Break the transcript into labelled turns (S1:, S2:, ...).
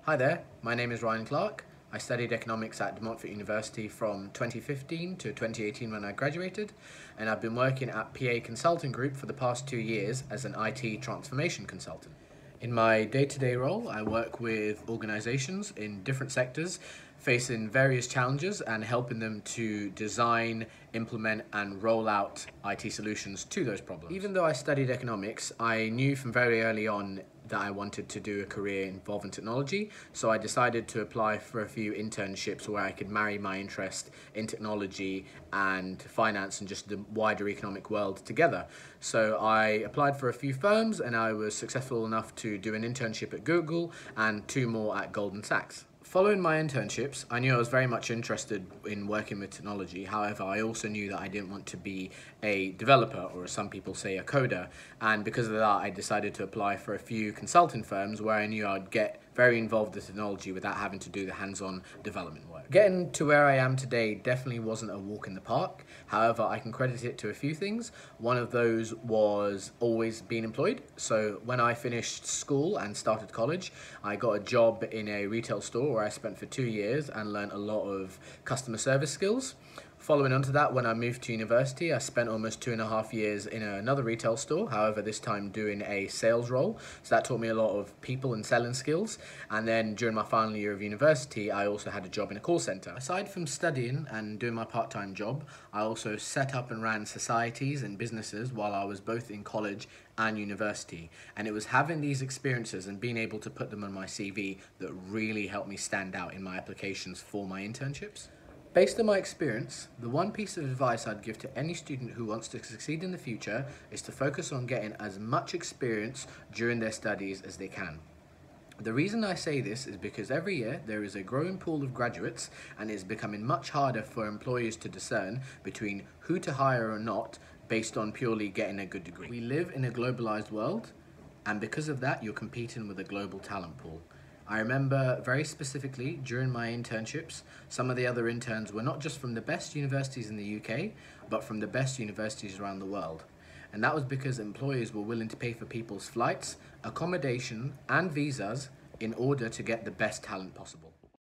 S1: Hi there, my name is Ryan Clarke. I studied economics at Montfort University from 2015 to 2018 when I graduated, and I've been working at PA Consulting Group for the past 2 years as an IT transformation consultant. In my day-to-day role, I work with organizations in different sectors facing various challenges and helping them to design, implement and roll out IT solutions to those problems. Even though I studied economics, I knew from very early on that I wanted to do a career involving technology, so I decided to apply for a few internships where I could marry my interest in technology and finance and just the wider economic world together. So I applied for a few firms and I was successful enough to do an internship at Google and 2 more at Goldman Sachs. Following my internships, I knew I was very much interested in working with technology. However, I also knew that I didn't want to be a developer, or as some people say, a coder. And because of that, I decided to apply for a few consulting firms where I knew I'd get very involved with technology without having to do the hands-on development work. Getting to where I am today definitely wasn't a walk in the park. However, I can credit it to a few things. One of those was always being employed. So when I finished school and started college, I got a job in a retail store where I spent for 2 years and learned a lot of customer service skills. Following on to that, when I moved to university, I spent almost 2.5 years in another retail store, however this time doing a sales role. So that taught me a lot of people and selling skills. And then during my final year of university, I also had a job in a call center. Aside from studying and doing my part-time job, I also set up and ran societies and businesses while I was both in college and university. And it was having these experiences and being able to put them on my CV that really helped me stand out in my applications for my internships. Based on my experience, the one piece of advice I'd give to any student who wants to succeed in the future is to focus on getting as much experience during their studies as they can. The reason I say this is because every year there is a growing pool of graduates and it is becoming much harder for employers to discern between who to hire or not based on purely getting a good degree. We live in a globalized world, and because of that you're competing with a global talent pool. I remember very specifically during my internships, some of the other interns were not just from the best universities in the UK, but from the best universities around the world. And that was because employers were willing to pay for people's flights, accommodation, and visas in order to get the best talent possible.